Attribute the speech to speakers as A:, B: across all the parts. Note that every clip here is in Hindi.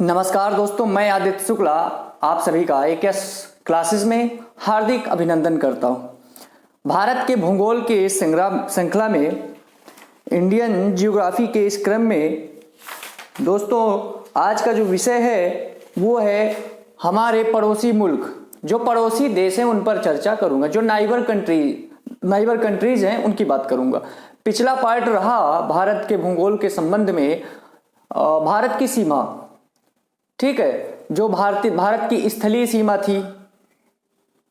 A: नमस्कार दोस्तों, मैं आदित्य शुक्ला आप सभी का AKS क्लासेस में हार्दिक अभिनंदन करता हूं। भारत के भूगोल के इस श्रृंखला में इंडियन ज्योग्राफी के इस क्रम में दोस्तों आज का जो विषय है वो है हमारे पड़ोसी मुल्क, जो पड़ोसी देश हैं उन पर चर्चा करूंगा। जो नाइबर कंट्रीज हैं उनकी बात करूंगा। पिछला पार्ट रहा भारत के भूगोल के संबंध में भारत की सीमा, ठीक है, जो भारत की स्थलीय सीमा थी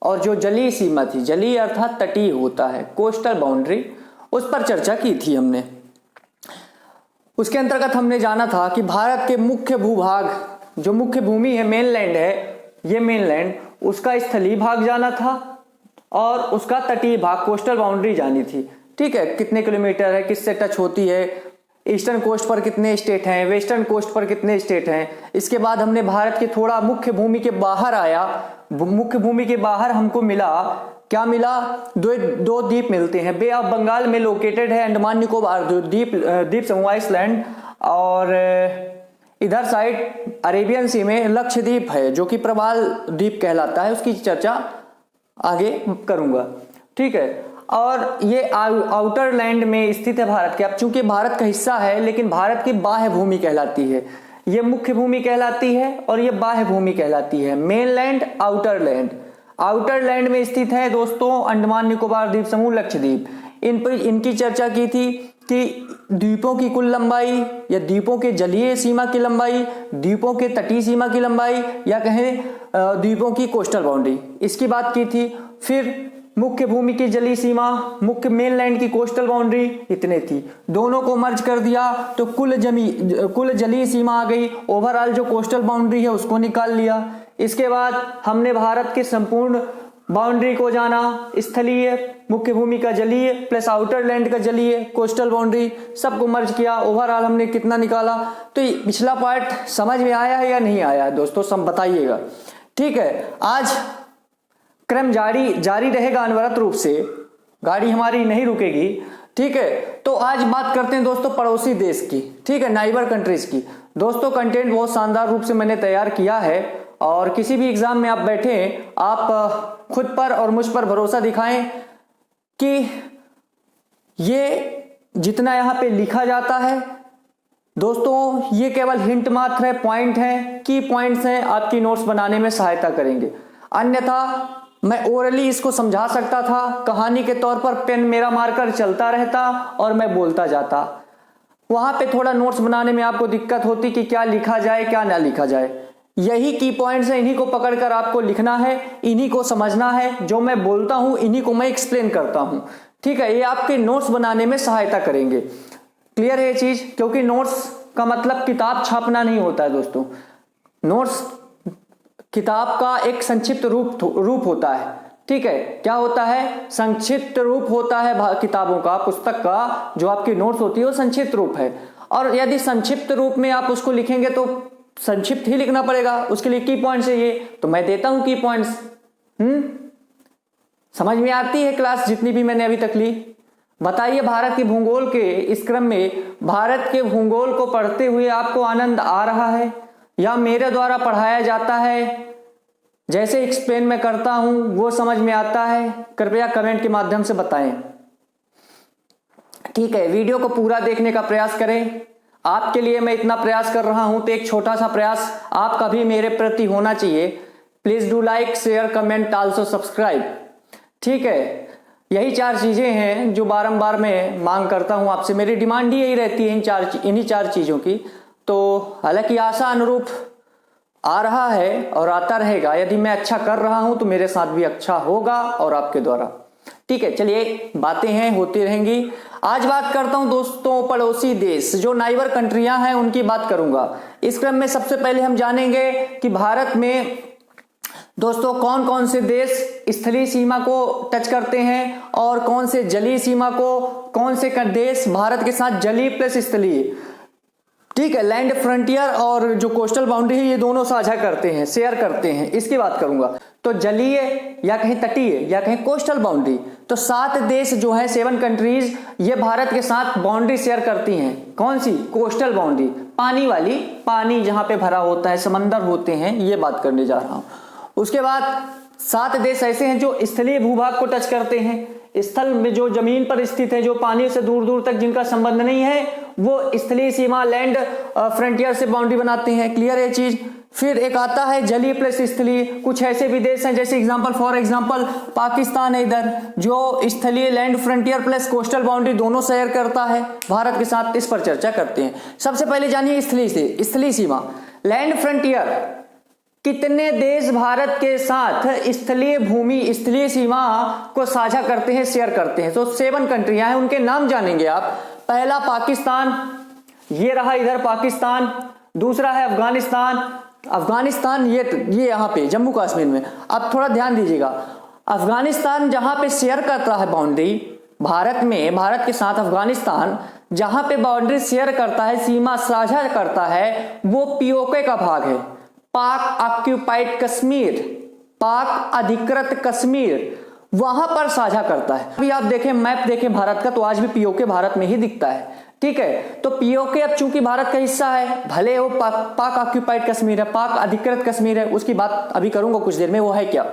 A: और जो जलीय सीमा थी, जलीय अर्थात तटीय होता है, कोस्टल बाउंड्री, उस पर चर्चा की थी हमने। उसके अंतर्गत हमने जाना था कि भारत के मुख्य भूभाग, जो मुख्य भूमि है, मेनलैंड है, ये मेनलैंड, उसका स्थलीय भाग जाना था और उसका तटीय भाग, कोस्टल बाउंड्री जानी थी। ठीक है, कितने किलोमीटर है, किससे टच होती है, ईस्टर्न कोस्ट पर कितने स्टेट हैं, वेस्टर्न कोस्ट पर कितने स्टेट हैं। इसके बाद हमने भारत के थोड़ा मुख्य भूमि के बाहर आया। मुख्य भूमि के बाहर हमको मिला, क्या मिला, दो द्वीप मिलते हैं। बे ऑफ बंगाल में लोकेटेड है अंडमान निकोबार द्वीप समूह आइसलैंड, और इधर साइड अरेबियन सी में लक्षद्वीप है जो कि प्रवाल द्वीप कहलाता है। उसकी चर्चा आगे करूंगा, ठीक है। और ये आउटर लैंड में स्थित है भारत के। अब चूंकि भारत का हिस्सा है लेकिन भारत की बाह्य भूमि कहलाती है। ये मुख्य भूमि कहलाती है और ये बाह्य भूमि कहलाती है। Main land, outer land. Outer land में स्थित है दोस्तों अंडमान निकोबार द्वीप समूह, लक्षद्वीप। इनकी चर्चा की थी कि द्वीपों की कुल लंबाई या द्वीपों के जलीय सीमा की लंबाई, द्वीपों के तटीय सीमा की लंबाई, या कहें द्वीपों की कोस्टल बाउंड्री, इसकी बात की थी। फिर मुख्य भूमि की जलीय सीमा, मुख्य मेनलैंड की कोस्टल बाउंड्री, इतने थी। दोनों को मर्ज कर दिया तो कुल जलीय सीमा आ गई। ओवरऑल जो कोस्टल बाउंड्री है उसको निकाल लिया। इसके बाद हमने भारत के संपूर्ण बाउंड्री को जाना, स्थलीय, मुख्य भूमि का जलीय प्लस आउटर लैंड का जलीय, कोस्टल बाउंड्री, सबको मर्ज किया। ओवरऑल हमने कितना निकाला। तो पिछला पार्ट समझ में आया है या नहीं आया है दोस्तों, सब बताइएगा, ठीक है। आज क्रम जारी रहेगा अनवरत रूप से, गाड़ी हमारी नहीं रुकेगी, ठीक है। तो आज बात करते हैं दोस्तों पड़ोसी देश की, ठीक है, नाइबर कंट्रीज की। दोस्तों कंटेंट बहुत शानदार रूप से मैंने तैयार किया है और किसी भी एग्जाम में आप बैठे, आप खुद पर और मुझ पर भरोसा दिखाएं कि ये जितना यहाँ पे लिखा जाता है दोस्तों, ये केवल हिंट मात्र है, पॉइंट है, की पॉइंट्स हैं, आपकी नोट्स बनाने में सहायता करेंगे। अन्यथा मैं ओरली इसको समझा सकता था, कहानी के तौर पर पेन मेरा मारकर चलता रहता और मैं बोलता जाता। वहां पे थोड़ा नोट्स बनाने में आपको दिक्कत होती कि क्या लिखा जाए क्या ना लिखा जाए। यही की पॉइंट्स है, इन्हीं को पकड़कर आपको लिखना है, इन्हीं को समझना है। जो मैं बोलता हूं इन्हीं को मैं एक्सप्लेन करता हूं, ठीक है। ये आपके नोट्स बनाने में सहायता करेंगे। क्लियर है ये चीज? क्योंकि नोट्स का मतलब किताब छापना नहीं होता है दोस्तों। नोट्स किताब का एक संक्षिप्त रूप होता है, ठीक है। क्या होता है? संक्षिप्त रूप होता है किताबों का, पुस्तक का जो आपकी नोट्स होती है वो संक्षिप्त रूप है। और यदि संक्षिप्त रूप में आप उसको लिखेंगे तो संक्षिप्त ही लिखना पड़ेगा, उसके लिए की पॉइंट्स है ये, तो मैं देता हूं की पॉइंट्स। समझ में आती है क्लास जितनी भी मैंने अभी तक ली? बताइए, भारत के भूगोल के इस क्रम में भारत के भूगोल को पढ़ते हुए आपको आनंद आ रहा है या मेरे द्वारा पढ़ाया जाता है, जैसे एक्सप्लेन मैं करता हूं वो समझ में आता है? कृपया कमेंट के माध्यम से बताएं, ठीक है। वीडियो को पूरा देखने का प्रयास करें। आपके लिए मैं इतना प्रयास कर रहा हूं तो एक छोटा सा प्रयास आपका भी मेरे प्रति होना चाहिए। Please do like, share, comment, also subscribe, ठीक है। यही 4 चीजें हैं जो बारंबार मैं मांग करता हूं आपसे। मेरी डिमांड ही यही रहती है इन्हीं 4 चीजों की। तो हालांकि आशा अनुरूप आ रहा है और आता रहेगा। यदि मैं अच्छा कर रहा हूं तो मेरे साथ भी अच्छा होगा और आपके द्वारा, ठीक है। चलिए, बातें हैं, होती रहेंगी। आज बात करता हूं दोस्तों पड़ोसी देश, जो नाइबर कंट्रियां हैं उनकी बात करूंगा। इस क्रम में सबसे पहले हम जानेंगे कि भारत में दोस्तों कौन कौन से देश स्थलीय सीमा को टच करते हैं और कौन से जलीय सीमा को, कौन से देश भारत के साथ जलीय प्लस स्थलीय, ठीक है, लैंड फ्रंटियर और जो कोस्टल बाउंड्री है ये दोनों साझा करते हैं, शेयर करते हैं, इसकी बात करूंगा। तो जलीय या कहीं तटीय या कहीं कोस्टल बाउंड्री, तो 7 देश जो है, 7 कंट्रीज, ये भारत के साथ बाउंड्री शेयर करती हैं। कौन सी? Coastal boundary. पानी वाली, पानी जहां पे भरा होता है, समंदर होते हैं, ये बात करने जा रहा हूं। उसके बाद 7 देश ऐसे हैं जो स्थलीय भूभाग को टच करते हैं, स्थल में जो जमीन पर स्थित है, जो पानी से दूर दूर तक जिनका संबंध नहीं है, वो स्थलीय सीमा लैंड फ्रंटियर से बाउंड्री बनाते हैं। क्लियर है चीज। फिर एक आता है जलीय प्लस स्थलीय। कुछ ऐसे भी देश हैं जैसे फॉर एग्जांपल पाकिस्तान है इधर, जो स्थलीय land frontier plus coastal boundary दोनों शेयर करता है भारत के साथ। इस पर चर्चा करते हैं। सबसे पहले जानिए स्थलीय सीमा लैंड फ्रंटियर। कितने देश भारत के साथ स्थलीय भूमि, स्थलीय सीमा को साझा करते हैं, शेयर करते हैं? तो 7 कंट्रियां हैं, उनके नाम जानेंगे आप। पहला पाकिस्तान, ये रहा इधर पाकिस्तान। दूसरा है अफगानिस्तान, ये यहाँ पे जम्मू कश्मीर में। अब थोड़ा ध्यान दीजिएगा, अफगानिस्तान जहां पे शेयर करता है बाउंड्री भारत में, भारत के साथ अफगानिस्तान जहां पे बाउंड्री शेयर करता है, सीमा साझा करता है, वो पीओके का भाग है, पाक ऑक्यूपाइड कश्मीर, पाक अधिकृत कश्मीर, वहां पर साझा करता है। अभी आप देखें, मैप देखें भारत का, तो आज भी पीओके भारत में ही दिखता है। ठीक है, तो पीओके अब चूंकि भारत का हिस्सा है, भले वो पाक ऑक्यूपाइड कश्मीर है, पाक अधिकृत कश्मीर है, उसकी बात अभी करूंगा कुछ देर में, वो है क्या।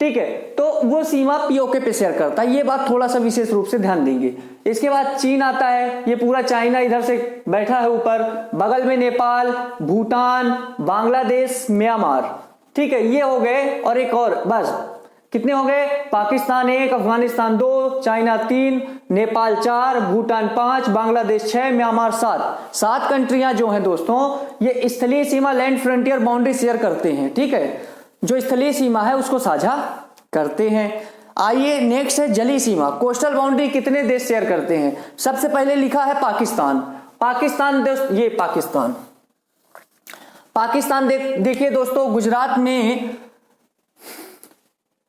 A: ठीक है, तो वो सीमा पीओके पे शेयर करता है, ये बात थोड़ा सा विशेष रूप से ध्यान देंगे। इसके बाद चीन आता है, ये पूरा चाइना इधर से बैठा है ऊपर, बगल में नेपाल, भूटान, बांग्लादेश, म्यांमार। ठीक है, ये हो गए, और एक और, बस कितने हो गए? पाकिस्तान 1, अफगानिस्तान 2, चाइना 3, नेपाल 4, भूटान 5, बांग्लादेश 6, म्यांमार 7 कंट्रियां जो हैं दोस्तों, ये स्थलीय सीमा लैंड फ्रंटियर बाउंड्री शेयर करते हैं। ठीक है, जो स्थलीय सीमा है उसको साझा करते हैं। आइए नेक्स्ट है जलीय सीमा, कोस्टल बाउंड्री कितने देश शेयर करते हैं? सबसे पहले लिखा है पाकिस्तान दोस्त, ये पाकिस्तान देखिए दोस्तों, गुजरात में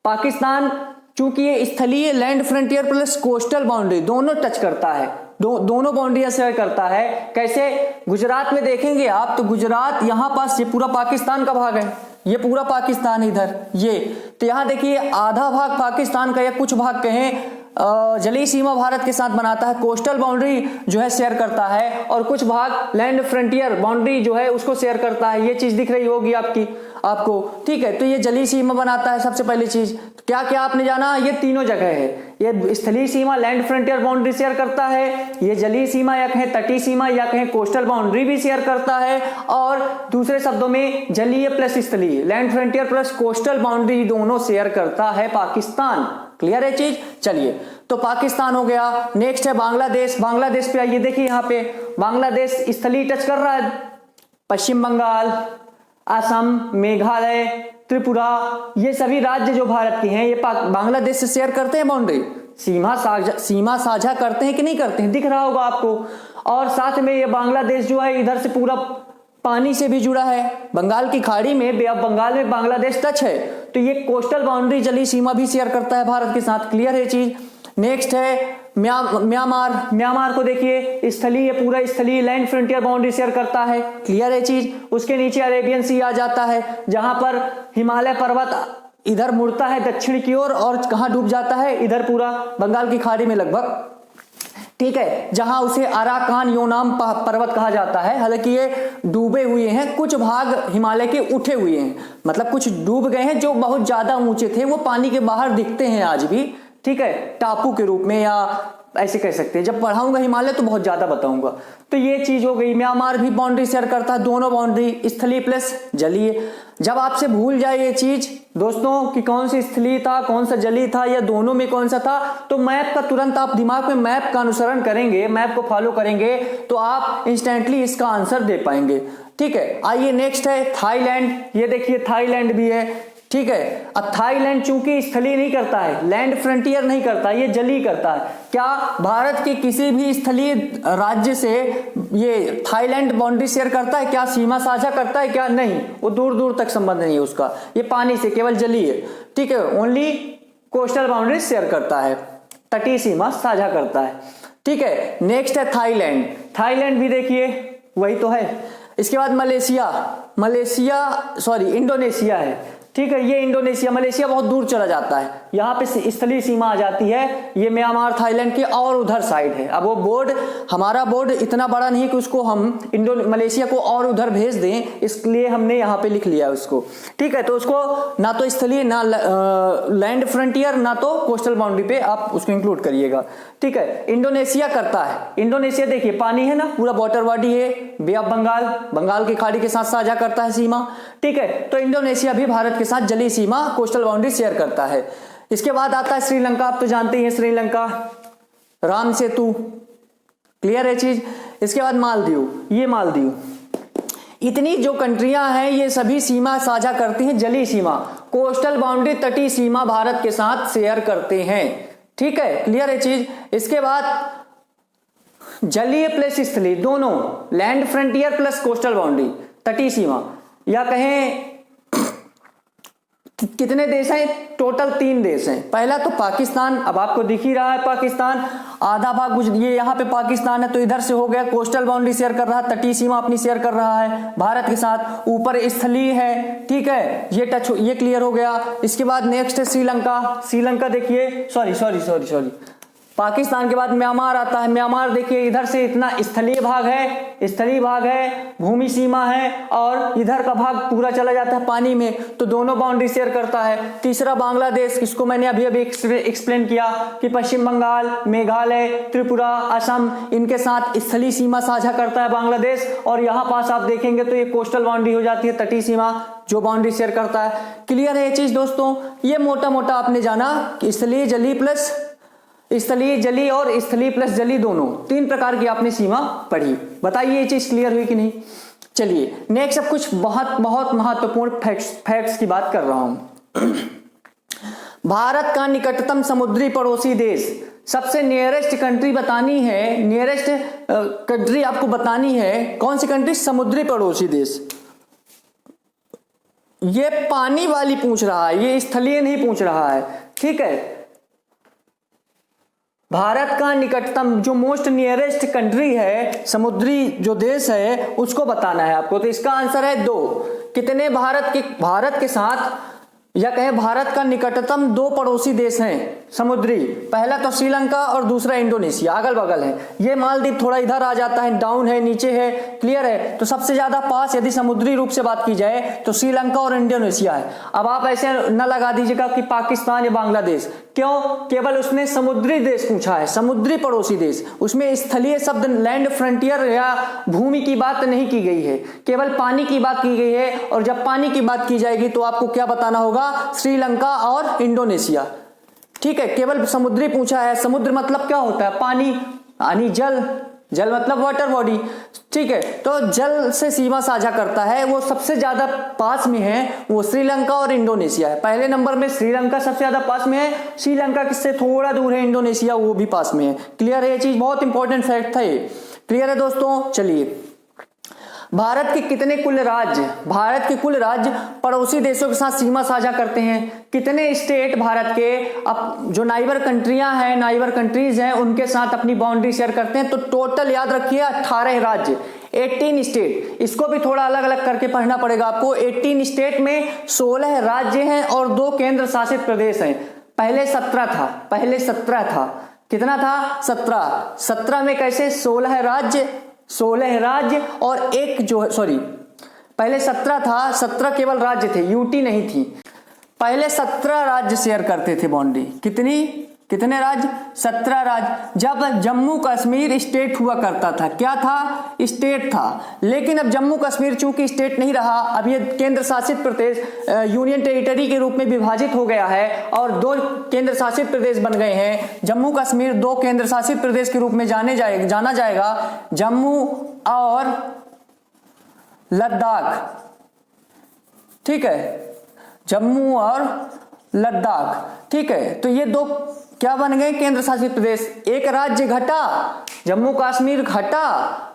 A: पाकिस्तान चूंकि ये स्थलीय land frontier plus coastal boundary दोनों टच करता है, दोनों बाउंड्रियां शेयर करता है। कैसे? गुजरात में देखेंगे आप, तो गुजरात यहां पास, ये पूरा पाकिस्तान का भाग है, ये पूरा पाकिस्तान इधर, ये तो यहां देखिए आधा भाग पाकिस्तान का या कुछ भाग कहें जलीय सीमा भारत के साथ बनाता है, कोस्टल बाउंड्री जो है शेयर करता है, और कुछ भाग लैंड फ्रंटियर बाउंड्री जो है उसको शेयर करता है। ये चीज दिख रही होगी आपको। ठीक है, तो ये जलीय सीमा बनाता है। सबसे पहली चीज क्या क्या आपने जाना, ये तीनों जगह है, ये स्थलीय सीमा लैंड फ्रंटियर बाउंड्री शेयर करता है, ये जलीय सीमा या कहें तटीय सीमा या कहें कोस्टल बाउंड्री भी शेयर करता है, और दूसरे शब्दों में जलीय प्लस स्थलीय land frontier plus coastal boundary दोनों शेयर करता है पाकिस्तान। क्लियर है चीज? चलिए, तो पाकिस्तान हो गया। नेक्स्ट है बांग्लादेश पे आइए, देखिए यहाँ पे बांग्लादेश स्थलीय टच कर रहा है, पश्चिम बंगाल, असम, मेघालय, त्रिपुरा, ये सभी राज्य जो भारत के हैं, ये बांग्लादेश से शेयर करते हैं बाउंड्री, सीमा साझा करते हैं कि नहीं करते हैं, दिख रहा होगा आपको। और साथ में ये बांग्लादेश जो है इधर से पूरा पानी से भी जुड़ा है, बंगाल की खाड़ी में, बे ऑफ बंगाल में बांग्लादेश टच है, तो ये कोस्टल बाउंड्री जलीय सीमा भी शेयर करता है भारत के साथ। क्लियर है चीज? नेक्स्ट है म्यांमार को देखिए, स्थलीय, पूरा स्थलीय लैंड फ्रंटियर बाउंड्री शेयर करता है। क्लियर है चीज? उसके नीचे अरेबियन सी आ जाता है, जहां पर हिमालय पर्वत इधर मुड़ता है दक्षिण की ओर, और कहां डूब जाता है? इधर पूरा बंगाल की खाड़ी में लगभग। ठीक है, जहां उसे अराकान योनाम पर्वत कहा जाता है। हालांकि ये डूबे हुए हैं, कुछ भाग हिमालय के उठे हुए हैं, मतलब कुछ डूब गए हैं, जो बहुत ज्यादा ऊंचे थे वो पानी के बाहर दिखते हैं आज भी। ठीक है, टापू के रूप में, या ऐसे कह सकते हैं, जब पढ़ाऊंगा हिमालय तो बहुत ज्यादा बताऊंगा। तो ये चीज हो गई। म्यांमार भी बाउंड्री शेयर करता है, दोनों बाउंड्री स्थलीय प्लस जलीय। जब आपसे भूल जाए ये चीज दोस्तों कि कौन सा स्थलीय था, कौन सा जलीय था, या दोनों में कौन सा था, तो मैप का तुरंत आप दिमाग में मैप का अनुसरण करेंगे, मैप को फॉलो करेंगे, तो आप इंस्टेंटली इसका आंसर दे पाएंगे। ठीक है, आइए नेक्स्ट है थाईलैंड। ये देखिए थाईलैंड भी है। ठीक है, अब थाईलैंड चूंकि स्थलीय नहीं करता है, लैंड फ्रंटियर नहीं करता, ये जलीय करता है। क्या भारत के किसी भी स्थलीय राज्य से ये थाईलैंड बाउंड्री शेयर करता है? क्या सीमा साझा करता है? क्या नहीं, वो दूर दूर तक संबंध नहीं है उसका, ये पानी से केवल जलीय। ठीक है, ओनली कोस्टल बाउंड्री शेयर करता है, तटीय सीमा साझा करता है। ठीक है, नेक्स्ट है थाईलैंड भी देखिए वही तो है। इसके बाद इंडोनेशिया है। ठीक है, ये इंडोनेशिया, मलेशिया बहुत दूर चला जाता है, यहाँ पे स्थलीय सीमा आ जाती है, ये म्यांमार थाईलैंड के और उधर साइड है। अब वो बोर्ड, हमारा बोर्ड इतना बड़ा नहीं कि उसको हम मलेशिया को और उधर भेज दें, इसलिए हमने यहाँ पे लिख लिया उसको, ठीक है। तो उसको ना तो स्थलीय, ना लैंड फ्रंटियर, ना तो कोस्टल बाउंड्री पे आप उसको इंक्लूड करिएगा, ठीक है। इंडोनेशिया करता है, इंडोनेशिया देखिए पानी है ना, पूरा वाटर बॉडी है, बे ऑफ बंगाल, बंगाल की खाड़ी के साथ साझा करता है सीमा, ठीक है। तो इंडोनेशिया भी भारत के साथ जलीय सीमा, कोस्टल बाउंड्री शेयर करता है। इसके बाद आता है श्रीलंका, आप तो जानते ही हैं श्रीलंका, राम सेतु, क्लियर है चीज। इसके बाद मालदीव, ये मालदीव, इतनी जो कंट्रियां हैं ये सभी सीमा साझा करती हैं, जलीय सीमा, कोस्टल बाउंड्री, तटीय सीमा भारत के साथ शेयर करते हैं, ठीक है, क्लियर है चीज। इसके बाद जलीय प्लस स्थलीय दोनों, land frontier plus coastal boundary, तटीय सीमा, या कहें कितने देश हैं, टोटल 3 देश हैं। पहला तो पाकिस्तान, अब आपको दिख ही रहा है पाकिस्तान, आधा भाग ये यहाँ पे पाकिस्तान है, तो इधर से हो गया, कोस्टल बाउंड्री शेयर कर रहा है, तटीय सीमा अपनी शेयर कर रहा है भारत के साथ, ऊपर स्थलीय है, ठीक है, ये क्लियर हो गया। इसके बाद नेक्स्ट है श्रीलंका, श्रीलंका देखिए, सॉरी पाकिस्तान के बाद म्यांमार आता है, म्यांमार देखिए इधर से इतना स्थलीय भाग है, भूमि सीमा है, और इधर का भाग पूरा चला जाता है पानी में, तो दोनों बाउंड्री शेयर करता है। तीसरा बांग्लादेश, इसको मैंने अभी एक्सप्लेन किया कि पश्चिम बंगाल, मेघालय, त्रिपुरा, असम, इनके साथ स्थलीय सीमा साझा करता है बांग्लादेश, और यहाँ पास आप देखेंगे तो ये कोस्टल बाउंड्री हो जाती है, तटीय सीमा जो बाउंड्री शेयर करता है। क्लियर है ये चीज दोस्तों, ये मोटा मोटा आपने जाना कि स्थलीय, जलीय प्लस स्थलीय, जलीय और स्थलीय प्लस जलीय, दोनों 3 प्रकार की आपने सीमा पढ़ी। बताइए ये चीज क्लियर हुई कि नहीं। चलिए नेक्स्ट, अब कुछ बहुत बहुत महत्वपूर्ण फैक्ट्स की बात कर रहा हूं। भारत का निकटतम समुद्री पड़ोसी देश, सबसे नियरेस्ट कंट्री बतानी है, नियरेस्ट कंट्री आपको बतानी है, कौन सी कंट्री, समुद्री पड़ोसी देश। ये पानी वाली पूछ रहा है, ये स्थलीय नहीं पूछ रहा है, ठीक है। भारत का निकटतम, जो मोस्ट नियरेस्ट कंट्री है, समुद्री जो देश है, उसको बताना है आपको। तो इसका आंसर है 2। कितने भारत के साथ, या कहें भारत का निकटतम 2 पड़ोसी देश हैं समुद्री, पहला तो श्रीलंका और दूसरा इंडोनेशिया, अगल बगल है। ये मालदीव थोड़ा इधर आ जाता है, डाउन है, नीचे है, क्लियर है। तो सबसे ज्यादा पास यदि समुद्री रूप से बात की जाए तो श्रीलंका और इंडोनेशिया है। अब आप ऐसे न लगा दीजिएगा कि पाकिस्तान या बांग्लादेश, क्यों, केवल उसने समुद्री देश पूछा है, समुद्री पड़ोसी देश, उसमें स्थलीय शब्द, लैंड फ्रंटियर या भूमि की बात नहीं की गई है, केवल पानी की बात की गई है। और जब पानी की बात की जाएगी तो आपको क्या बताना होगा, श्रीलंका और इंडोनेशिया, ठीक है। केवल समुद्री पूछा है, समुद्र मतलब क्या होता है, पानी, यानी जल, जल मतलब वाटर बॉडी, ठीक है। तो जल से सीमा साझा करता है, वो सबसे ज्यादा पास में है, वो श्रीलंका और इंडोनेशिया है। पहले नंबर में श्रीलंका सबसे ज्यादा पास में है, श्रीलंका किससे थोड़ा दूर है इंडोनेशिया, वो भी पास में है। क्लियर है ये चीज, बहुत इंपॉर्टेंट फैक्ट था ये। क्लियर है दोस्तों। चलिए, भारत के कितने कुल राज्य, भारत के कुल राज्य पड़ोसी देशों के साथ सीमा साझा करते हैं, कितने स्टेट भारत के, अब जो नाइबर कंट्रियां हैं, नाइबर कंट्रीज हैं, उनके साथ अपनी बाउंड्री शेयर करते हैं। तो टोटल याद रखिए 18 राज्य, 18 स्टेट, इसको भी थोड़ा अलग अलग करके पढ़ना पड़ेगा आपको। 18 स्टेट में 16 राज्य हैं और 2 केंद्र शासित प्रदेश हैं। पहले 17 था, कितना था, 17 में कैसे 16 राज्य और एक जो, पहले 17 था, 17 केवल राज्य थे, यूटी नहीं थी। पहले 17 राज्य शेयर करते थे बाउंड्री, कितने राज्य, 17 राज्य। जब जम्मू कश्मीर स्टेट हुआ करता था, क्या था, स्टेट था, लेकिन अब जम्मू कश्मीर चूंकि स्टेट नहीं रहा, अब ये केंद्र शासित प्रदेश, यूनियन टेरिटरी के रूप में विभाजित हो गया है और 2 केंद्र शासित प्रदेश बन गए हैं। जम्मू कश्मीर 2 केंद्र शासित प्रदेश के रूप में जाना जाएगा, जम्मू और लद्दाख, ठीक है, जम्मू और लद्दाख, ठीक है। तो ये 2 क्या बन गए, केंद्र शासित प्रदेश। एक राज्य घटा, जम्मू कश्मीर घटा,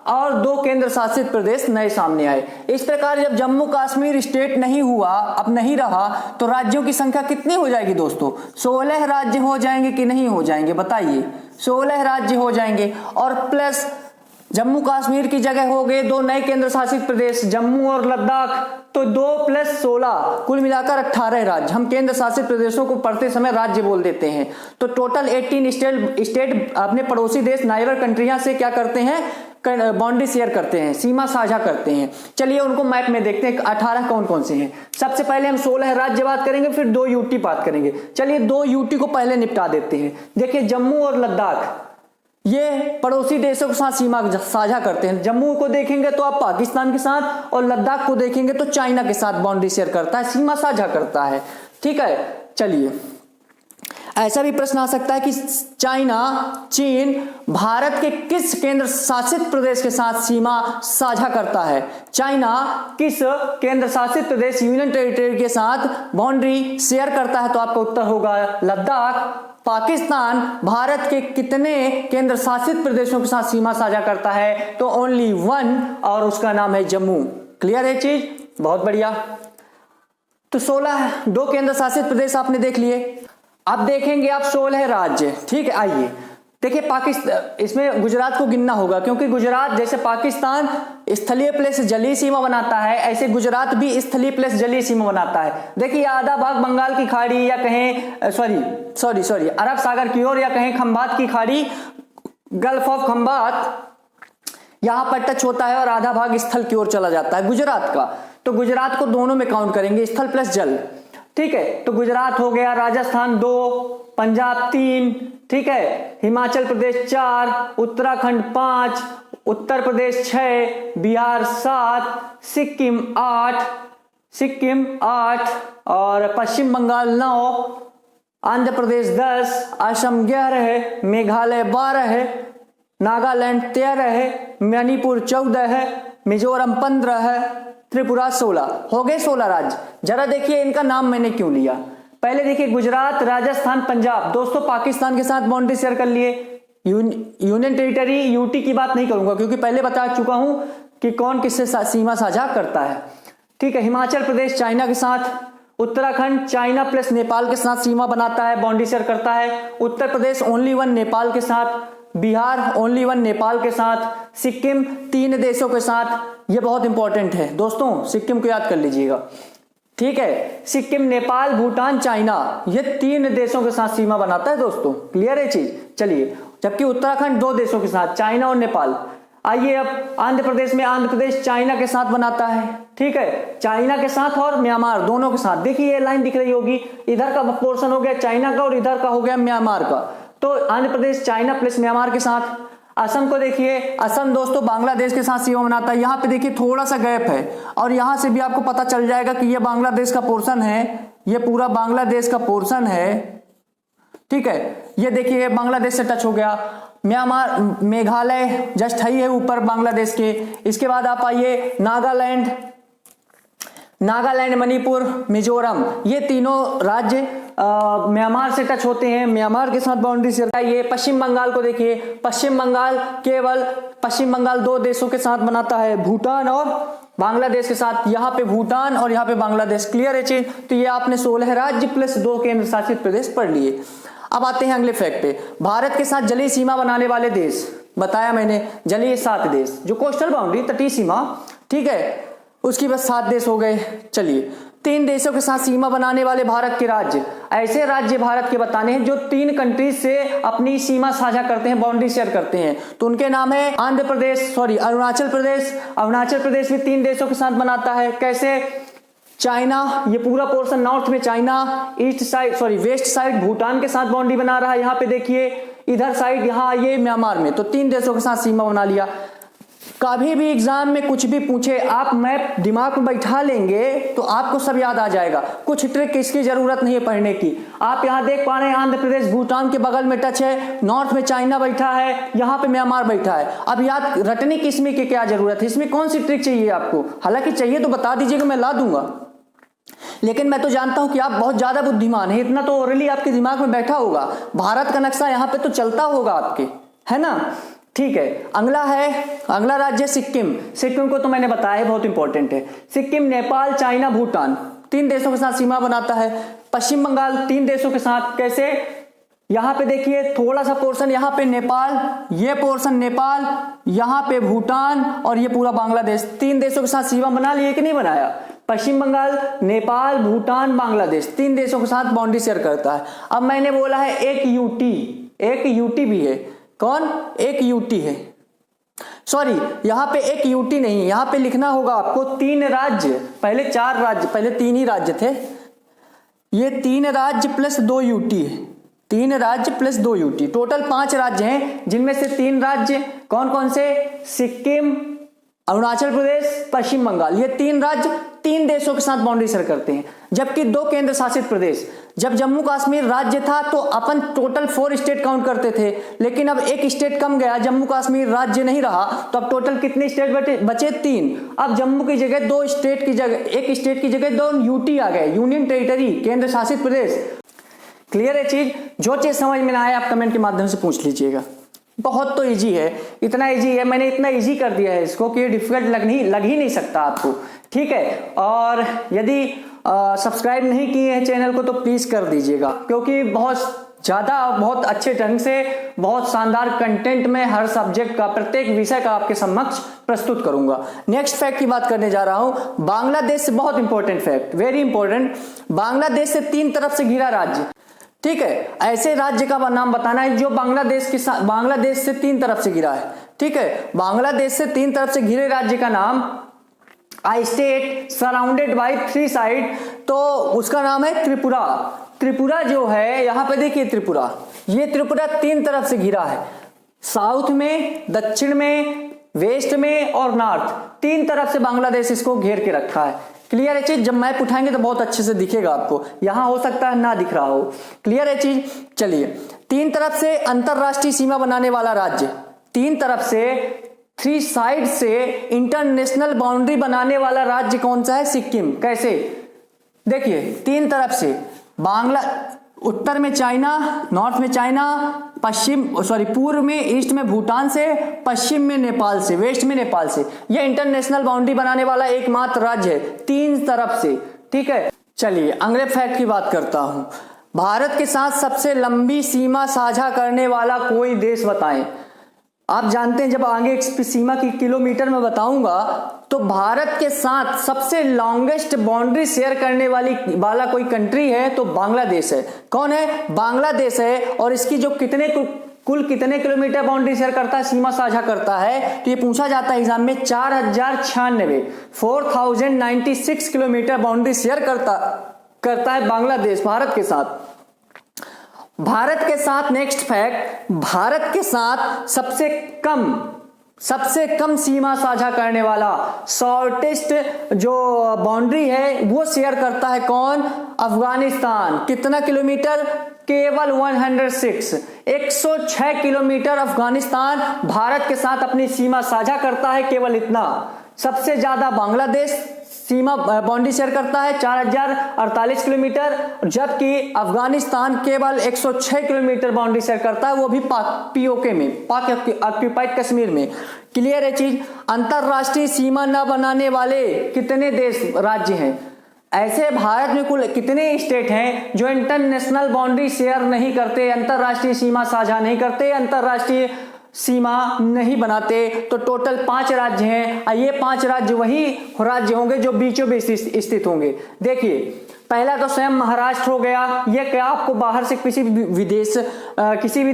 A: और 2 केंद्र शासित प्रदेश नए सामने आए। इस प्रकार जब जम्मू कश्मीर स्टेट नहीं हुआ, अब नहीं रहा, तो राज्यों की संख्या कितनी हो जाएगी दोस्तों, 16 राज्य हो जाएंगे कि नहीं हो जाएंगे, बताइए। 16 राज्य हो जाएंगे, और प्लस जम्मू कश्मीर की जगह हो गए 2 नए केंद्र शासित प्रदेश, जम्मू और लद्दाख। तो 2 + 16 कुल मिलाकर 18 राज्य। हम केंद्र शासित प्रदेशों को पढ़ते समय राज्य बोल देते हैं। तो टोटल 18 स्टेट अपने पड़ोसी देश नाइबर कंट्रियां से क्या करते हैं, बाउंड्री शेयर करते हैं, सीमा साझा करते हैं। चलिए उनको मैप में देखते हैं 18 कौन कौन से हैं। सबसे पहले हम 16 राज्य बात करेंगे, फिर 2 यूटी बात करेंगे। चलिए 2 यूटी को पहले निपटा देते हैं। देखिए जम्मू और लद्दाख ये पड़ोसी देशों के साथ सीमा साझा करते हैं। जम्मू को देखेंगे तो आप पाकिस्तान के साथ, और लद्दाख को देखेंगे तो चाइना के साथ बाउंड्री शेयर करता है, सीमा साझा करता है। ठीक है, चलिए ऐसा भी प्रश्न आ सकता है कि चाइना, चीन भारत के किस केंद्र शासित प्रदेश के साथ सीमा साझा करता है? चाइना किस केंद्र शासित प्रदेश, यूनियन टेरिटरी के साथ बाउंड्री शेयर करता है? तो आपका उत्तर होगा लद्दाख। पाकिस्तान भारत के कितने केंद्र शासित प्रदेशों के साथ सीमा साझा करता है? तो ओनली 1, और उसका नाम है जम्मू। क्लियर है चीज? बहुत बढ़िया। तो 16 2 केंद्र शासित प्रदेश आपने देख लिए। अब देखेंगे आप 16 राज्य। ठीक है, आइए देखिए पाकिस्तान, इसमें गुजरात को गिनना होगा क्योंकि गुजरात जैसे पाकिस्तान स्थलीय प्लस जलीय सीमा बनाता है, ऐसे गुजरात भी स्थलीय प्लस जलीय सीमा बनाता है। देखिए आधा भाग बंगाल की खाड़ी या कहें सॉरी अरब सागर की ओर, या कहें खंबात की खाड़ी, गल्फ ऑफ खंबात यहां पर टच होता है, और आधा भाग स्थल की ओर चला जाता है गुजरात का। तो गुजरात को दोनों में काउंट करेंगे, स्थल प्लस जल। ठीक है, तो गुजरात हो गया, राजस्थान 2, पंजाब 3, ठीक है, हिमाचल प्रदेश 4, उत्तराखंड 5, उत्तर प्रदेश 6, बिहार 7, सिक्किम 8 और पश्चिम बंगाल 9, आंध्र प्रदेश 10, असम 11, मेघालय 12 है, नागालैंड 13 है, मणिपुर 14 है, मिजोरम 15 है, त्रिपुरा 16। हो गए 16 राज्य। जरा देखिए इनका नाम मैंने क्यों लिया। पहले देखिए गुजरात, राजस्थान, पंजाब, दोस्तों पाकिस्तान के साथ बाउंड्री शेयर कर लिए। यूनियन टेरिटरी यूटी की बात नहीं करूंगा क्योंकि पहले बता चुका हूं कि कौन किससे सीमा साझा करता है। ठीक है, हिमाचल प्रदेश चाइना के साथ, उत्तराखंड चाइना प्लस नेपाल के साथ सीमा बनाता है, बाउंड्री शेयर करता है। उत्तर प्रदेश ओनली 1 नेपाल के साथ, बिहार ओनली 1 नेपाल के साथ, सिक्किम 3 देशों के साथ। यह बहुत इंपॉर्टेंट है दोस्तों, सिक्किम को याद कर लीजिएगा। ठीक है, सिक्किम, नेपाल, भूटान, चाइना, ये 3 देशों के साथ सीमा बनाता है दोस्तों। क्लियर है चीज? चलिए, जबकि उत्तराखंड 2 देशों के साथ, चाइना और नेपाल। आइए अब आंध्र प्रदेश में, आंध्र प्रदेश चाइना के साथ बनाता है। ठीक है, चाइना के साथ और म्यांमार दोनों के साथ। देखिए ये लाइन दिख रही होगी, इधर का पोर्शन हो गया चाइना का और इधर का हो गया म्यांमार का। तो Andhra Pradesh China plus Myanmar के साथ। असम को देखिए, असम दोस्तों बांग्लादेश के साथ सीमा बनाता है। यहाँ पे देखिए थोड़ा सा गैप है, और यहाँ से भी आपको पता चल जाएगा कि ये बांग्लादेश का पोर्शन है, ये पूरा बांग्लादेश का पोर्शन है। ठीक है, ये देखिए बांग्लादेश से टच हो गया। म्यांमार, मेघालय जस्ट है ऊपर बांग्लादेश के। इसके बाद आप आइए नागालैंड, मणिपुर, मिजोरम, ये तीनों राज्य म्यांमार से टच होते हैं, म्यांमार के साथ बाउंड्री शेयर करता है। ये पश्चिम बंगाल को देखिए, पश्चिम बंगाल केवल पश्चिम बंगाल 2 देशों के साथ बनाता है, भूटान और बांग्लादेश के साथ। यहाँ पे भूटान और यहाँ पे बांग्लादेश। क्लियर है चीज? तो ये आपने 16 राज्य प्लस 2 केंद्र शासित प्रदेश पढ़ लिए। अब आते हैं अगले फैक्ट पे। भारत के साथ जलीय सीमा बनाने वाले देश, बताया मैंने जलीय 7 देश, जो कोस्टल बाउंड्री तटीय सीमा, ठीक है, उसकी बस 7 देश हो गए। चलिए 3 देशों के साथ सीमा बनाने वाले भारत के राज्य, ऐसे राज्य भारत के बताने हैं जो 3 कंट्रीज से अपनी सीमा साझा करते हैं, बाउंड्री शेयर करते हैं। तो उनके नाम है अरुणाचल प्रदेश। अरुणाचल प्रदेश भी 3 देशों के साथ बनाता है। कैसे? चाइना, ये पूरा पोर्शन नॉर्थ में चाइना, वेस्ट साइड भूटान के साथ बाउंड्री बना रहा है। यहाँ पे देखिए इधर साइड, यहाँ ये म्यांमार में। तो 3 देशों के साथ सीमा बना लिया। कभी भी एग्जाम में कुछ भी पूछे, आप मैप दिमाग में बैठा लेंगे तो आपको सब याद आ जाएगा। कुछ ट्रिक इसकी जरूरत नहीं है पढ़ने की। आप यहाँ देख पा रहे हैं आंध्र प्रदेश भूटान के बगल में टच है, नॉर्थ में चाइना बैठा है, यहाँ पे म्यांमार बैठा है। अब याद रटने की इसमें की क्या जरूरत है? इसमें कौन सी ट्रिक चाहिए आपको? हालांकि चाहिए तो बता दीजिएगा, मैं ला दूंगा। लेकिन मैं तो जानता हूं कि आप बहुत ज्यादा बुद्धिमान हैं, इतना तो ओरली आपके दिमाग में बैठा होगा। भारत का नक्शा यहाँ पे तो चलता होगा आपके, है ना? ठीक है, अगला राज्य सिक्किम। सिक्किम को तो मैंने बताया बहुत इंपॉर्टेंट है। सिक्किम नेपाल, चाइना, भूटान 3 देशों के साथ सीमा बनाता है। पश्चिम बंगाल 3 देशों के साथ। कैसे? यहाँ पे देखिए थोड़ा सा पोर्शन, यहाँ पे नेपाल, ये पोर्शन नेपाल, यहाँ पे भूटान और ये पूरा बांग्लादेश। 3 देशों के साथ सीमा बना लिए कि नहीं बनाया? पश्चिम बंगाल, नेपाल, भूटान, बांग्लादेश 3 देशों के साथ बाउंड्री शेयर करता है। अब मैंने बोला है एक यूटी भी है। कौन? एक यूटी है, सॉरी यहाँ पे एक यूटी नहीं, यहाँ पे लिखना होगा आपको 3 राज्य, पहले 4 राज्य, पहले 3 ही राज्य थे, ये 3 राज्य प्लस 2 यूटी है, 3 राज्य प्लस 2 यूटी, टोटल 5 राज्य हैं, जिनमें से 3 राज्य कौन कौन से? सिक्किम, अरुणाचल प्रदेश, पश्चिम बंगाल। ये 3 राज्य 3 देशों के साथ बाउंड्री शेयर करते हैं, जबकि 2 केंद्र शासित प्रदेश। जब जम्मू कश्मीर राज्य था तो अपन टोटल 4 स्टेट काउंट करते थे, लेकिन अब एक स्टेट कम गया, जम्मू कश्मीर राज्य नहीं रहा, तो अब टोटल कितने स्टेट बचे? 3। अब जम्मू की जगह 2 स्टेट की जगह, एक स्टेट की जगह 2 यूटी आ गए, यूनियन टेरिटरी, केंद्र शासित प्रदेश। क्लियर है चीज? जो चीज समझ में ना आए आप कमेंट के माध्यम से पूछ लीजिएगा। बहुत तो इजी है, इतना इजी है, मैंने इतना इजी कर दिया है इसको कि डिफिकल्ट लग ही नहीं सकता आपको, ठीक है। और यदि सब्सक्राइब नहीं किए हैं चैनल को तो प्लीज कर दीजिएगा, क्योंकि बहुत अच्छे ढंग से, बहुत शानदार कंटेंट में हर सब्जेक्ट का, प्रत्येक विषय का आपके समक्ष प्रस्तुत करूंगा। नेक्स्ट फैक्ट की बात करने जा रहा हूं, बांग्लादेश से, बहुत important fact, very important, Bangladesh से 3 तरफ से घिरा राज्य, ठीक है। ऐसे राज्य का नाम बताना है जो बांग्लादेश से 3 तरफ से घिरा है, ठीक है। बांग्लादेश से 3 तरफ से घिरे राज्य का नाम, आई स्टेट सराउंडेड बाय 3 साइड, तो उसका नाम है त्रिपुरा। त्रिपुरा जो है, यहां पे देखिए त्रिपुरा, ये त्रिपुरा 3 तरफ से घिरा है, साउथ में, दक्षिण में, वेस्ट में और नॉर्थ, 3 तरफ से बांग्लादेश इसको घेर के रखा है। क्लियर है चीज? जब मैप उठाएंगे तो बहुत अच्छे से दिखेगा आपको, यहां हो सकता है ना दिख रहा हो। क्लियर है चीज? चलिए, 3 तरफ से अंतरराष्ट्रीय सीमा बनाने वाला राज्य, 3 तरफ से 3 साइड से इंटरनेशनल बाउंड्री बनाने वाला राज्य कौन सा है? सिक्किम। कैसे? देखिए 3 तरफ से, उत्तर में चाइना, नॉर्थ में चाइना, पूर्व में, ईस्ट में भूटान से, पश्चिम में नेपाल से, वेस्ट में नेपाल से, यह इंटरनेशनल बाउंड्री बनाने वाला एकमात्र राज्य है 3 तरफ से, ठीक है। चलिए अगले फैक्ट की बात करता हूं, भारत के साथ सबसे लंबी सीमा साझा करने वाला कोई देश बताएं। आप जानते हैं जब आगे सीमा की किलोमीटर में बताऊंगा, तो भारत के साथ सबसे लॉन्गेस्ट बाउंड्री शेयर करने वाला कोई कंट्री है तो बांग्लादेश है। कौन है? बांग्लादेश है। और इसकी जो कुल कितने किलोमीटर बाउंड्री शेयर करता है, सीमा साझा करता है, तो ये पूछा जाता है एग्जाम में, 4096 किलोमीटर बाउंड्री शेयर करता है बांग्लादेश भारत के साथ। भारत के साथ, नेक्स्ट फैक्ट, भारत के साथ सबसे कम सीमा साझा करने वाला, शॉर्टेस्ट जो बाउंड्री है वो शेयर करता है कौन? अफगानिस्तान। कितना किलोमीटर? केवल 106 किलोमीटर अफगानिस्तान भारत के साथ अपनी सीमा साझा करता है, केवल इतना। सबसे ज्यादा बांग्लादेश सीमा बाउंड्री शेयर करता है 4048 किलोमीटर, जबकि अफगानिस्तान केवल 106 किलोमीटर बाउंड्री शेयर करता है, वो भी पीओके में, पाक ऑक्यूपाइड कश्मीर में। क्लियर है चीज? अंतरराष्ट्रीय सीमा न बनाने वाले कितने देश, राज्य हैं? ऐसे भारत में कुल कितने स्टेट हैं जो इंटरनेशनल बाउंड्री शेयर नहीं करते, अंतरराष्ट्रीय सीमा साझा नहीं करते, अंतरराष्ट्रीय सीमा नहीं बनाते? तो टोटल 5 राज्य हैं, और ये 5 राज्य वही राज्य होंगे जो बीचों बीच स्थित होंगे। देखिए, पहला तो स्वयं महाराष्ट्र हो गया। ये क्या आपको बाहर से किसी भी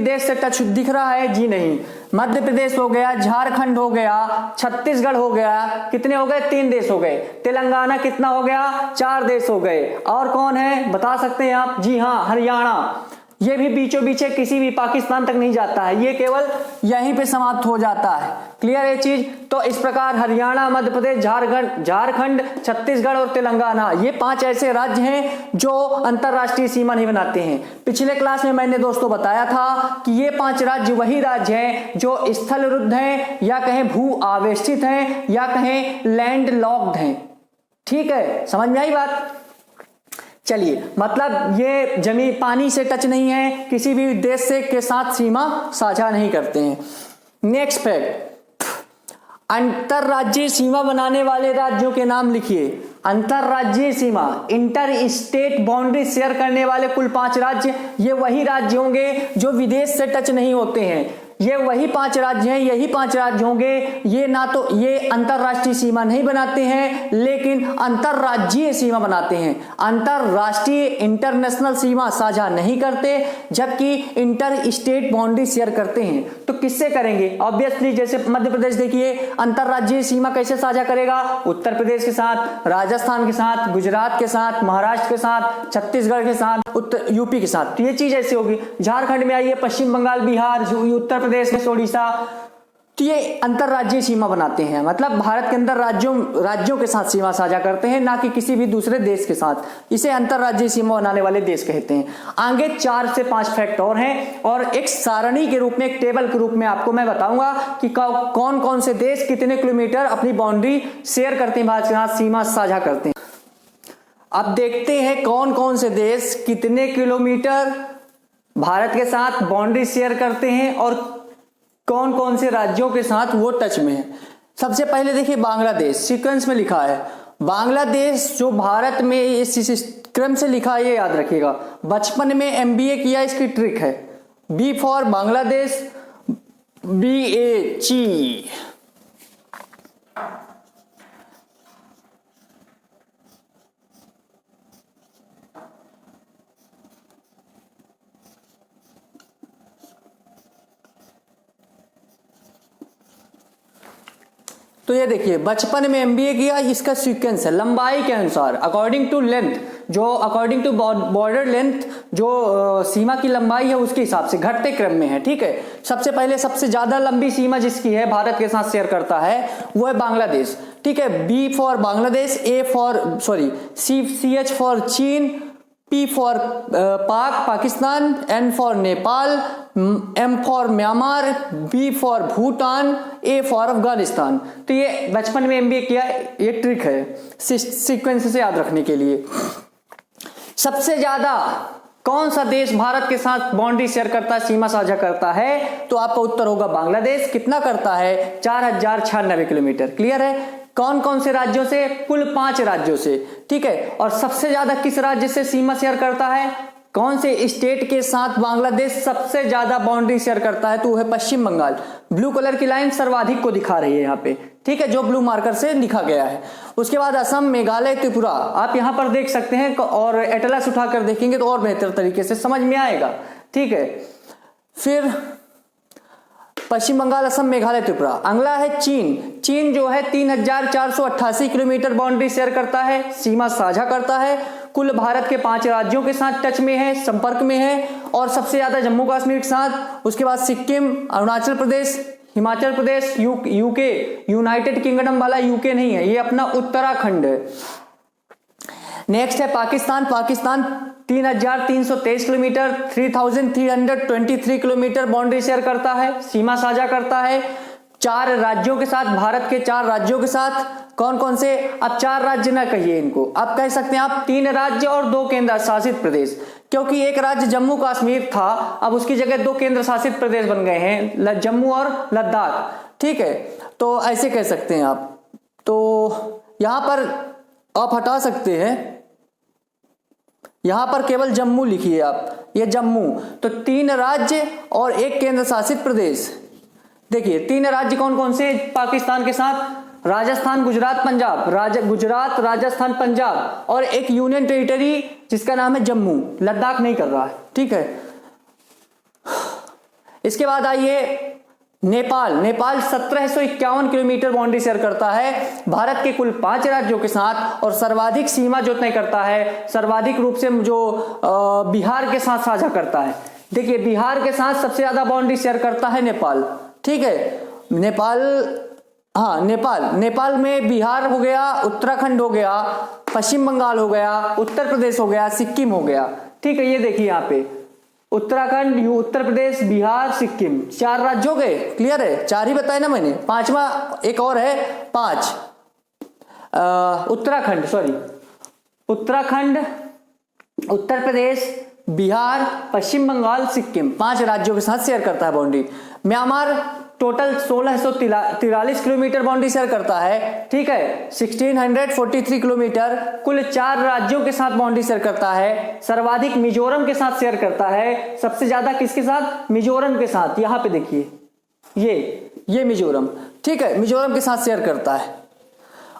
A: देश से टच दिख रहा है? जी नहीं। मध्य प्रदेश हो गया, झारखंड हो गया, छत्तीसगढ़ हो गया, कितने हो गए? 3 देश हो गए। तेलंगाना कितना हो गया? 4 देश हो गए। और कौन है बता सकते हैं आप? जी हाँ, हरियाणा। ये भी बीचों बीच किसी भी पाकिस्तान तक नहीं जाता है, ये केवल यहीं पे समाप्त हो जाता है। क्लियर है चीज? तो इस प्रकार हरियाणा, मध्य प्रदेश, झारखंड, छत्तीसगढ़ और तेलंगाना, ये 5 ऐसे राज्य हैं जो अंतरराष्ट्रीय सीमा नहीं बनाते हैं। पिछले क्लास में मैंने दोस्तों बताया था कि ये 5 राज्य वही राज्य हैं जो स्थलरुद्ध हैं, या कहें भू आवेष्टित हैं, या कहें लैंड लॉक्ड हैं। ठीक है, समझ में आई बात? चलिए, मतलब ये जमीन, पानी से टच नहीं है, किसी भी देश से के साथ सीमा साझा नहीं करते हैं। नेक्स्ट फैक्ट, अंतरराज्यीय सीमा बनाने वाले राज्यों के नाम लिखिए। अंतरराज्यीय सीमा, इंटर स्टेट बाउंड्री शेयर करने वाले कुल 5 राज्य, ये वही राज्य होंगे जो विदेश से टच नहीं होते हैं। ये वही 5 राज्य हैं, यही 5 राज्य होंगे। ये ना तो ये अंतरराष्ट्रीय सीमा नहीं बनाते हैं, लेकिन अंतरराज्यीय सीमा बनाते हैं। अंतरराष्ट्रीय इंटरनेशनल सीमा साझा नहीं करते, जबकि इंटर स्टेट बाउंड्री शेयर करते हैं। तो किससे करेंगे? ऑब्वियसली जैसे मध्य प्रदेश देखिए, अंतरराज्यीय सीमा कैसे साझा करेगा? उत्तर प्रदेश के साथ, राजस्थान के साथ, गुजरात के साथ, महाराष्ट्र के साथ, छत्तीसगढ़ के साथ, यूपी के साथ। तो ये चीज ऐसी होगी। झारखंड में आइए, पश्चिम बंगाल, बिहार, उत्तर प्रदेश में ओडिशा, तो ये अंतरराज्यीय सीमा बनाते हैं। मतलब भारत के अंदर राज्यों के साथ सीमा साझा करते हैं, ना कि किसी भी दूसरे देश के साथ। इसे अंतरराज्यीय सीमा बनाने वाले देश कहते हैं। आगे 4 से 5 फैक्ट और हैं, और एक सारणी के रूप में, एक टेबल के रूप में आपको मैं बताऊंगा कि कौन कौन से देश कितने किलोमीटर अपनी बाउंड्री शेयर करते हैं, भारत के साथ सीमा साझा करते हैं। अब देखते हैं कौन कौन से देश कितने किलोमीटर भारत के साथ बाउंड्री शेयर करते हैं और कौन कौन से राज्यों के साथ वो टच में है। सबसे पहले देखिए बांग्लादेश, सीक्वेंस में लिखा है बांग्लादेश, जो भारत में इस क्रम से लिखा है, ये याद रखिएगा। बचपन में MBA किया, इसकी ट्रिक है। B for Bangladesh, BAG। तो ये देखिए, बचपन में MBA किया, इसका सीक्वेंस है लंबाई के अनुसार, अकॉर्डिंग टू लेंथ, जो अकॉर्डिंग टू बॉर्डर लेंथ, जो सीमा की लंबाई है उसके हिसाब से घटते क्रम में है। ठीक है, सबसे पहले सबसे ज्यादा लंबी सीमा जिसकी है, भारत के साथ शेयर करता है, वो है बांग्लादेश। ठीक है, B for Bangladesh, CH for चीन, P for Pakistan, N for Nepal, M for Myanmar, B for Bhutan, A for Afghanistan. तो ये बचपन में MBA किया, ये ट्रिक है सीक्वेंस से याद रखने के लिए। सबसे ज्यादा कौन सा देश भारत के साथ बाउंड्री शेयर करता है, सीमा साझा करता है? तो आपका उत्तर होगा बांग्लादेश। कितना करता है? 4096 किलोमीटर। क्लियर है? कौन कौन से राज्यों से? कुल 5 राज्यों से। ठीक है, और सबसे ज्यादा किस राज्य से सीमा शेयर करता है? कौन से स्टेट के साथ बांग्लादेश सबसे ज्यादा बाउंड्री शेयर करता है? तो वो है पश्चिम बंगाल। ब्लू कलर की लाइन सर्वाधिक को दिखा रही है यहाँ पे। ठीक है, जो ब्लू मार्कर से लिखा गया है। उसके बाद असम, मेघालय, त्रिपुरा आप यहाँ पर देख सकते हैं, और एटलस उठाकर देखेंगे तो और बेहतर तरीके से समझ में आएगा। ठीक है, फिर पश्चिम बंगाल, असम, मेघालय, त्रिपुरा। अगला है चीन। चीन जो है 3488 किलोमीटर बाउंड्री शेयर करता है, सीमा साझा करता है। कुल भारत के 5 राज्यों के साथ टच में है, संपर्क में है, और सबसे ज्यादा जम्मू कश्मीर के साथ। उसके बाद Sikkim, Arunachal Pradesh, Himachal Pradesh, UK, United kingdom वाला यूके नहीं है, ये अपना उत्तराखंड है। नेक्स्ट है Pakistan. Pakistan 3323 kilometre, 3323 kilometre boundary share करता है, सीमा साझा करता है 4 राज्यों के साथ, भारत के 4 राज्यों के साथ। कौन कौन से? अब 4 राज्य ना कहिए इनको, अब कह सकते हैं आप 3 राज्य और 2 केंद्र शासित प्रदेश, क्योंकि एक राज्य जम्मू कश्मीर था, अब उसकी जगह 2 केंद्र शासित प्रदेश बन गए हैं, जम्मू और लद्दाख। ठीक है, तो ऐसे कह सकते हैं आप। तो यहां पर आप हटा सकते हैं, यहां पर केवल जम्मू लिखिए आप, ये जम्मू। तो 3 राज्य और 1 केंद्र शासित प्रदेश। देखिए 3 राज्य कौन कौन से पाकिस्तान के साथ? राजस्थान, गुजरात, पंजाब। गुजरात, राजस्थान, पंजाब, और एक यूनियन टेरिटरी जिसका नाम है जम्मू। लद्दाख नहीं कर रहा है। ठीक है, इसके बाद आइए Nepal. Nepal 1751 kilometre boundary share करता है भारत के कुल 5 राज्यों के साथ, और सर्वाधिक सीमा जो तय करता है, सर्वाधिक रूप से जो बिहार के साथ साझा करता है। देखिए बिहार के साथ सबसे ज्यादा बाउंड्री शेयर करता है नेपाल। ठीक है, नेपाल में बिहार हो गया, उत्तराखंड हो गया, पश्चिम बंगाल हो गया, उत्तर प्रदेश हो गया, सिक्किम हो गया। ठीक है, ये देखिए यहाँ पे उत्तराखंड, उत्तर प्रदेश, बिहार, सिक्किम, 4 राज्य हो गए। क्लियर है? 4 ही बताए ना मैंने, 5वां एक और है, 5 उत्तराखंड, उत्तर प्रदेश, बिहार, पश्चिम बंगाल, सिक्किम, 5 राज्यों के साथ शेयर करता है boundary. Myanmar total 1643 kilometre boundary share करता है, ठीक है। 1643 किलोमीटर कुल 4 राज्यों के साथ बाउंड्री शेयर करता है। सर्वाधिक मिजोरम के साथ शेयर करता है। सबसे ज्यादा किसके साथ? मिजोरम के साथ। यहां पे देखिए ये मिजोरम, ठीक है, मिजोरम के साथ शेयर करता है।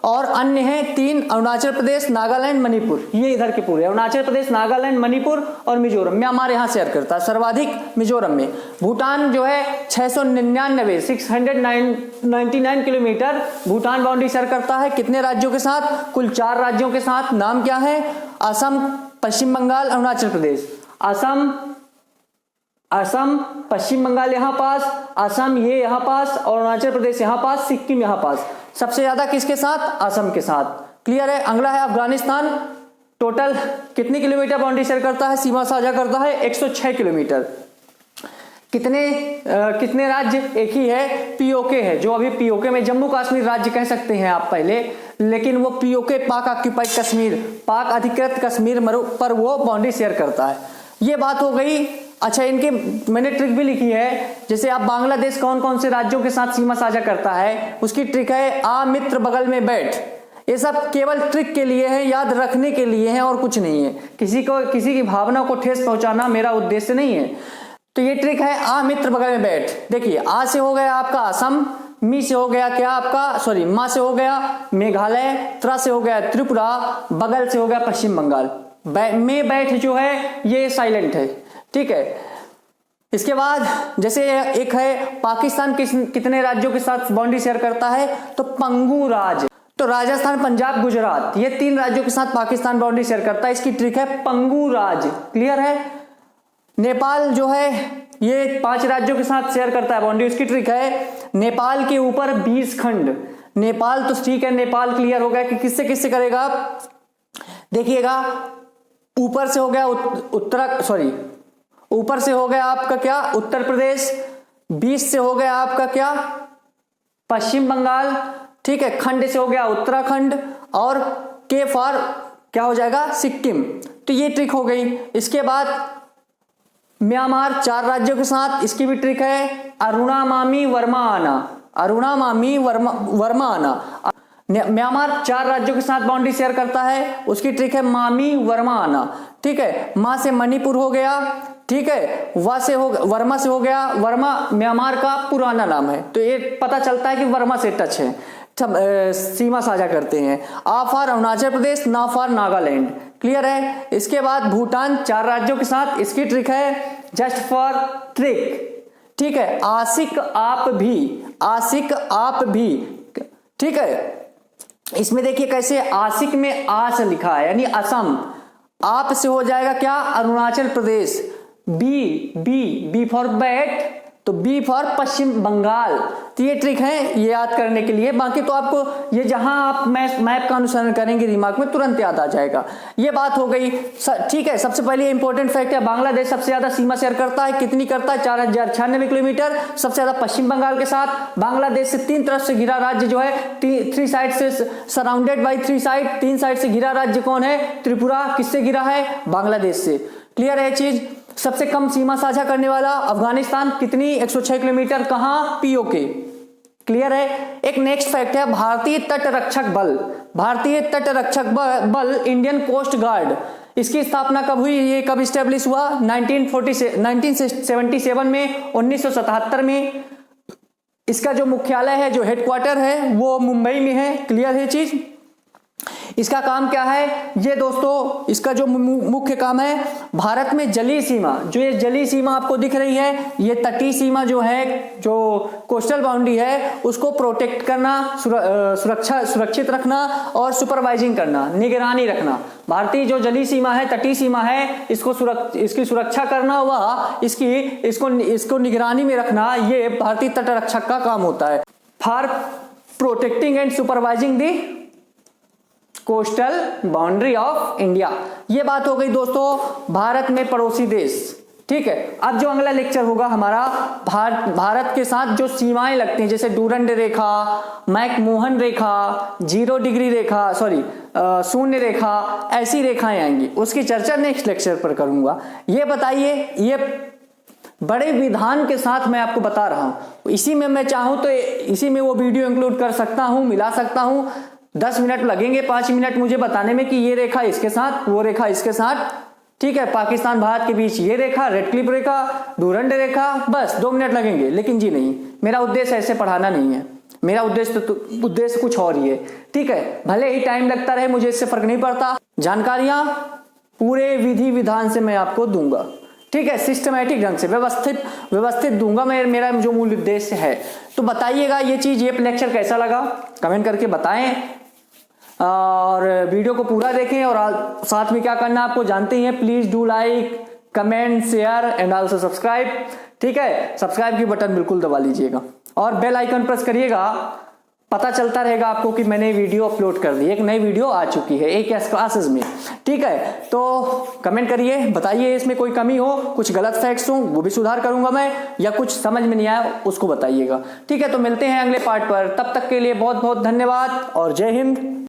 A: और अन्य है 3 अरुणाचल प्रदेश, नागालैंड, मणिपुर। ये इधर के पूरे अरुणाचल प्रदेश, नागालैंड, मणिपुर और मिजोरम। म्यांमार यहां शेयर करता है सर्वाधिक मिजोरम में। भूटान जो है 699 किलोमीटर भूटान बाउंड्री शेयर करता है। कितने राज्यों के साथ? कुल 4 राज्यों के साथ। नाम क्या है? असम, पश्चिम बंगाल, अरुणाचल प्रदेश। असम, पश्चिम बंगाल यहां पास, असम ये यहां पास, और अरुणाचल प्रदेश यहां पास, सिक्किम यहां पास। सबसे ज्यादा किसके साथ? असम के साथ। क्लियर है। अगला है अफगानिस्तान। टोटल कितनी किलोमीटर बाउंड्री शेयर करता है, सीमा साझा करता है? 106 किलोमीटर। कितने राज्य? एक ही है, पीओके है, जो अभी पीओके में जम्मू कश्मीर राज्य कह सकते हैं आप पहले, लेकिन वो पीओके पाक ऑक्यूपाइड कश्मीर, पाक अधिकृत कश्मीर पर वो बाउंड्री शेयर करता है। ये बात हो गई। अच्छा, इनके मैंने ट्रिक भी लिखी है। जैसे आप बांग्लादेश कौन कौन से राज्यों के साथ सीमा साझा करता है, उसकी ट्रिक है आ मित्र बगल में बैठ। ये सब केवल ट्रिक के लिए है, याद रखने के लिए है और कुछ नहीं है। किसी की भावना को ठेस पहुंचाना मेरा उद्देश्य नहीं है। तो ये ट्रिक है आ मित्र बगल में बैठ। देखिए, आ से हो गया आपका असम, मी से हो गया क्या आपका, सॉरी, मा से हो गया मेघालय, त्रा से हो गया त्रिपुरा, बगल से हो गया पश्चिम बंगाल। में बैठ जो है ये साइलेंट है, ठीक है। इसके बाद जैसे एक है पाकिस्तान कितने राज्यों के साथ बाउंड्री शेयर करता है, तो पंगू राज्य। तो राजस्थान, पंजाब, गुजरात, ये 3 राज्यों के साथ पाकिस्तान बाउंड्री शेयर करता है। इसकी ट्रिक है पंगू राज्य। क्लियर है। नेपाल जो है ये 5 राज्यों के साथ शेयर करता है बाउंड्री। उसकी ट्रिक है नेपाल के ऊपर 20 खंड। नेपाल तो ठीक है, नेपाल क्लियर हो गया कि किससे किससे करेगा। देखिएगा, ऊपर से हो गया ऊपर से हो गया आपका क्या, उत्तर प्रदेश। 20 से हो गया आपका क्या, पश्चिम बंगाल, ठीक है। खंड से हो गया उत्तराखंड, और के फॉर क्या हो जाएगा, सिक्किम। तो ये ट्रिक हो गई। इसके बाद म्यांमार 4 राज्यों के साथ, इसकी भी ट्रिक है अरुणामामी वर्मा आना। म्यांमार 4 राज्यों के साथ बाउंड्री शेयर करता है। उसकी ट्रिक है मामी वर्मा आना, ठीक है। मां से मणिपुर हो गया, ठीक है। वर्मा से हो गया, वर्मा म्यांमार का पुराना नाम है, तो ये पता चलता है कि वर्मा से टच है, सीमा साझा करते हैं। आ फॉर अरुणाचल प्रदेश, ना फॉर नागालैंड। क्लियर है। इसके बाद भूटान 4 राज्यों के साथ, इसकी ट्रिक है जस्ट फॉर ट्रिक, ठीक है, आशिक आप भी, ठीक है। इसमें देखिए कैसे आशिक में आ से लिखा है, यानी असम। आप से हो जाएगा क्या, Arunachal Pradesh. B for bat, तो बी फॉर पश्चिम बंगाल। तो ये ट्रिक है ये याद करने के लिए। बाकी तो आपको ये जहां आप मैप का अनुसरण करेंगे दिमाग में तुरंत याद आ जाएगा। ये बात हो गई, ठीक है। सबसे पहले इंपॉर्टेंट फैक्ट है, बांग्लादेश सबसे ज्यादा सीमा शेयर करता है। कितनी करता है, 4096 किलोमीटर। सबसे ज्यादा पश्चिम बंगाल के साथ। बांग्लादेश से 3 तरफ से घिरा राज्य जो है, 3 साइड से सराउंडेड बाई 3 साइड, 3 साइड से घिरा राज्य कौन है, त्रिपुरा। किससे घिरा है, बांग्लादेश से। क्लियर है चीज। सबसे कम सीमा साझा करने वाला अफगानिस्तान, कितनी, 106 किलोमीटर। कहां, पीओके। क्लियर है। एक नेक्स्ट फैक्ट है, भारतीय तट रक्षक बल इंडियन कोस्ट गार्ड, इसकी स्थापना कब हुई, ये कब स्टेब्लिश हुआ, 1977 में, 1977 में। इसका जो मुख्यालय है, जो हेडक्वार्टर है, वो मुंबई में है। क्लियर है चीज। इसका काम क्या है, ये दोस्तों इसका जो मुख्य काम है, भारत में जलीय सीमा, जो ये जलीय सीमा आपको दिख रही है, ये तटीय सीमा जो है, जो कोस्टल बाउंड्री है, उसको प्रोटेक्ट करना, सुरक्षित रखना और सुपरवाइजिंग करना, निगरानी रखना। भारतीय जो जलीय सीमा है, तटीय सीमा है, इसकी सुरक्षा करना व इसको निगरानी में रखना, ये भारतीय तट रक्षक का काम होता है। For protecting and supervising the coastal boundary of India. ये बात हो गई दोस्तों भारत में पड़ोसी देश। ठीक है, अब जो अगला लेक्चर होगा हमारा भारत के साथ जो सीमाएं लगती हैं, जैसे डूरंड रेखा, मैकमोहन रेखा, 0 डिग्री रेखा, शून्य रेखा, ऐसी रेखाएं आएंगी, उसकी चर्चा नेक्स्ट लेक्चर पर करूंगा। ये बताइए, ये बड़े विधान के साथ मैं आपको बता रहा हूं। इसी में मैं चाहूं तो इसी में वो वीडियो इंक्लूड कर सकता हूं, मिला सकता हूं। 10 मिनट लगेंगे, 5 मिनट मुझे बताने में कि ये रेखा इसके साथ, वो रेखा इसके साथ, ठीक है, पाकिस्तान भारत के बीच ये रेखा, रेड क्लिफ रेखा, डूरंड रेखा, बस 2 मिनट लगेंगे। लेकिन जी नहीं, मेरा उद्देश्य ऐसे पढ़ाना नहीं है, मेरा उद्देश्य कुछ और ही है, ठीक है। भले ही टाइम लगता रहे, मुझे इससे फर्क नहीं पड़ता। जानकारियां पूरे विधि विधान से मैं आपको दूंगा, ठीक है, सिस्टमैटिक ढंग से व्यवस्थित दूंगा, मेरा जो मूल उद्देश्य है। तो बताइएगा ये चीज, ये लेक्चर कैसा लगा, कमेंट करके बताएं और वीडियो को पूरा देखें। और साथ में क्या करना आपको जानते ही हैं, please do like, comment, share and also subscribe, ठीक है। सब्सक्राइब की बटन बिल्कुल दबा लीजिएगा और बेल आइकन प्रेस करिएगा, पता चलता रहेगा आपको कि मैंने वीडियो अपलोड कर दी, एक नई वीडियो आ चुकी है एक क्लासेस में, ठीक है। तो कमेंट करिए, बताइए इसमें कोई कमी हो, कुछ गलत फैक्ट्स हो वो भी सुधार करूंगा मैं, या कुछ समझ में नहीं आया उसको बताइएगा, ठीक है। तो मिलते हैं अगले पार्ट पर, तब तक के लिए बहुत बहुत धन्यवाद और जय हिंद।